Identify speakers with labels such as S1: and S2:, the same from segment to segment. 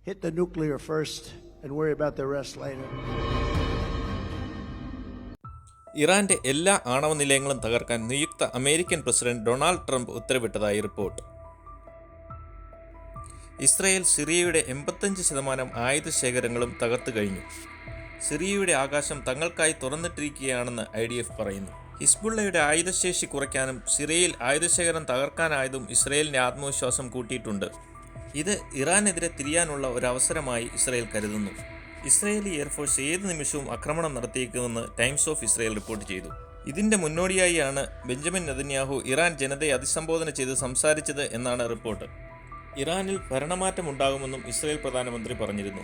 S1: hit the nuclear first and worry about the rest later.
S2: ഇറാന്റെ എല്ലാ ആണവ നിലയങ്ങളും തകർക്കാൻ നിയുക്ത അമേരിക്കൻ പ്രസിഡന്റ് ഡൊണാൾഡ് ട്രംപ് ഉത്തരവിട്ടതായി റിപ്പോർട്ട്. ഇസ്രായേൽ സിറിയയുടെ 85% ആയുധ ശേഖരങ്ങളും തകർത്തു കഴിഞ്ഞു. സിറിയയുടെ ആകാശം തങ്ങൾക്കായി തുറന്നിട്ടിരിക്കുകയാണെന്ന് IDF പറയുന്നു. ഹിസ്ബുള്ളയുടെ ആയുധശേഷി കുറയ്ക്കാനും സിറിയയിൽ ആയുധശേഖരം തകർക്കാനായതും ഇസ്രായേലിന്റെ ആത്മവിശ്വാസം കൂട്ടിയിട്ടുണ്ട്. ഇത് ഇറാനെതിരെ തിരിയാനുള്ള ഒരവസരമായി ഇസ്രായേൽ കരുതുന്നു. ഇസ്രായേലി എയർഫോഴ്സ് ഏത് നിമിഷവും ആക്രമണം നടത്തിയേക്കുമെന്ന് ടൈംസ് ഓഫ് ഇസ്രായേൽ റിപ്പോർട്ട് ചെയ്തു. ഇതിന്റെ മുന്നോടിയായാണ് ബെഞ്ചമിൻ നെതന്യാഹു ഇറാൻ ജനതയെ അഭിസംബോധന ചെയ്ത് സംസാരിച്ചത് എന്നാണ് റിപ്പോർട്ട്. ഇറാനിൽ ഭരണമാറ്റം ഉണ്ടാകുമെന്നും ഇസ്രായേൽ പ്രധാനമന്ത്രി പറഞ്ഞിരുന്നു.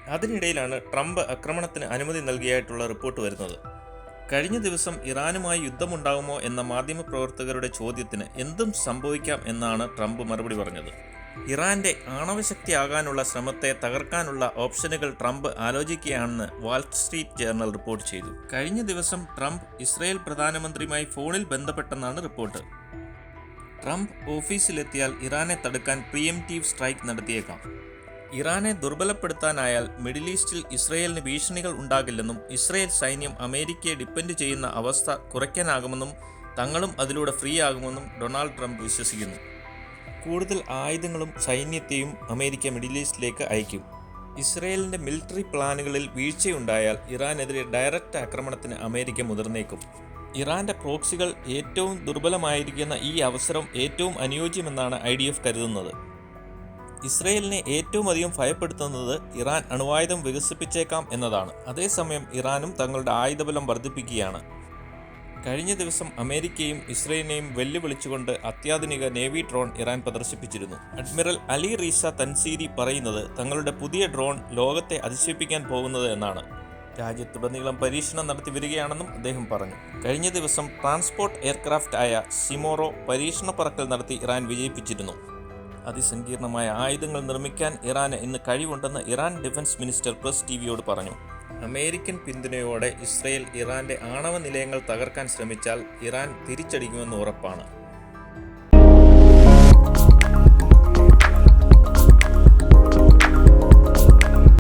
S2: അതിനിടയിലാണ് ട്രംപ് ആക്രമണത്തിന് അനുമതി നൽകിയായിട്ടുള്ള റിപ്പോർട്ട് വരുന്നത്. കഴിഞ്ഞ ദിവസം ഇറാനുമായി യുദ്ധമുണ്ടാകുമോ എന്ന മാധ്യമപ്രവർത്തകരുടെ ചോദ്യത്തിന് എന്തും സംഭവിക്കാം എന്നാണ് ട്രംപ് മറുപടി പറഞ്ഞത്. ഇറാന്റെ ആണവശക്തിയാകാനുള്ള ശ്രമത്തെ തകർക്കാനുള്ള ഓപ്ഷനുകൾ ട്രംപ് ആലോചിക്കുകയാണെന്ന് വാൾ സ്ട്രീറ്റ് ജേർണൽ റിപ്പോർട്ട് ചെയ്തു. കഴിഞ്ഞ ദിവസം ട്രംപ് ഇസ്രായേൽ പ്രധാനമന്ത്രിയുമായി ഫോണിൽ ബന്ധപ്പെട്ടെന്നാണ് റിപ്പോർട്ട്. ട്രംപ് ഓഫീസിലെത്തിയാൽ ഇറാനെ തടുക്കാൻ പ്രീഎംപ്റ്റീവ് സ്ട്രൈക്ക് നടത്തിയേക്കാം. ഇറാനെ ദുർബലപ്പെടുത്താനായാൽ മിഡിൽ ഈസ്റ്റിൽ ഇസ്രായേലിന് ഭീഷണികൾ ഉണ്ടാകില്ലെന്നും ഇസ്രായേൽ സൈന്യം അമേരിക്കയെ ഡിപ്പെൻഡ് ചെയ്യുന്ന അവസ്ഥ കുറയ്ക്കാനാകുമെന്നും തങ്ങളും അതിലൂടെ ഫ്രീ ആകുമെന്നും ഡൊണാൾഡ് ട്രംപ് വിശ്വസിക്കുന്നു. കൂടുതൽ ആയുധങ്ങളും സൈന്യത്തെയും അമേരിക്ക മിഡിൽ ഈസ്റ്റിലേക്ക് അയക്കും. ഇസ്രായേലിന്റെ മിലിറ്ററി പ്ലാനുകളിൽ വീഴ്ചയുണ്ടായാൽ ഇറാനെതിരെ ഡയറക്റ്റ് ആക്രമണത്തിന് അമേരിക്ക മുതിർന്നേക്കും. ഇറാന്റെ പ്രോക്സികൾ ഏറ്റവും ദുർബലമായിരിക്കുന്ന ഈ അവസരം ഏറ്റവും അനുയോജ്യമെന്നാണ് IDF കരുതുന്നത്. ഇസ്രായേലിനെ ഏറ്റവും അധികം ഭയപ്പെടുത്തുന്നത് ഇറാൻ അണുവായുധം വികസിപ്പിച്ചേക്കാം എന്നതാണ്. അതേസമയം ഇറാനും തങ്ങളുടെ ആയുധബലം വർദ്ധിപ്പിക്കുകയാണ്. കഴിഞ്ഞ ദിവസം അമേരിക്കയും ഇസ്രായേലിനെയും വെല്ലുവിളിച്ചുകൊണ്ട് അത്യാധുനിക നേവി ഡ്രോൺ ഇറാൻ പ്രദർശിപ്പിച്ചിരുന്നു. അഡ്മിറൽ അലി റീസ തൻസീരി പറയുന്നത് തങ്ങളുടെ പുതിയ ഡ്രോൺ ലോകത്തെ അതിശയിപ്പിക്കാൻ പോകുന്നത് എന്നാണ്. രാജ്യത്തുടനീളം പരീക്ഷണം നടത്തി വരികയാണെന്നും അദ്ദേഹം പറഞ്ഞു. കഴിഞ്ഞ ദിവസം ട്രാൻസ്പോർട്ട് എയർക്രാഫ്റ്റ് ആയ സിമോറോ പരീക്ഷണ പറക്കൽ നടത്തി ഇറാൻ വിജയിപ്പിച്ചിരുന്നു. അതിസങ്കീർണമായ ആയുധങ്ങൾ നിർമ്മിക്കാൻ ഇറാന് ഇന്ന് കഴിവുണ്ടെന്ന് ഇറാൻ ഡിഫൻസ് മിനിസ്റ്റർ പ്രസ് ടിവിയോട് പറഞ്ഞു. അമേരിക്കൻ പിന്തുണയോടെ ഇസ്രായേൽ ഇറാന്റെ ആണവ നിലയങ്ങൾ തകർക്കാൻ ശ്രമിച്ചാൽ ഇറാൻ തിരിച്ചടിക്കുമെന്ന് ഉറപ്പാണ്.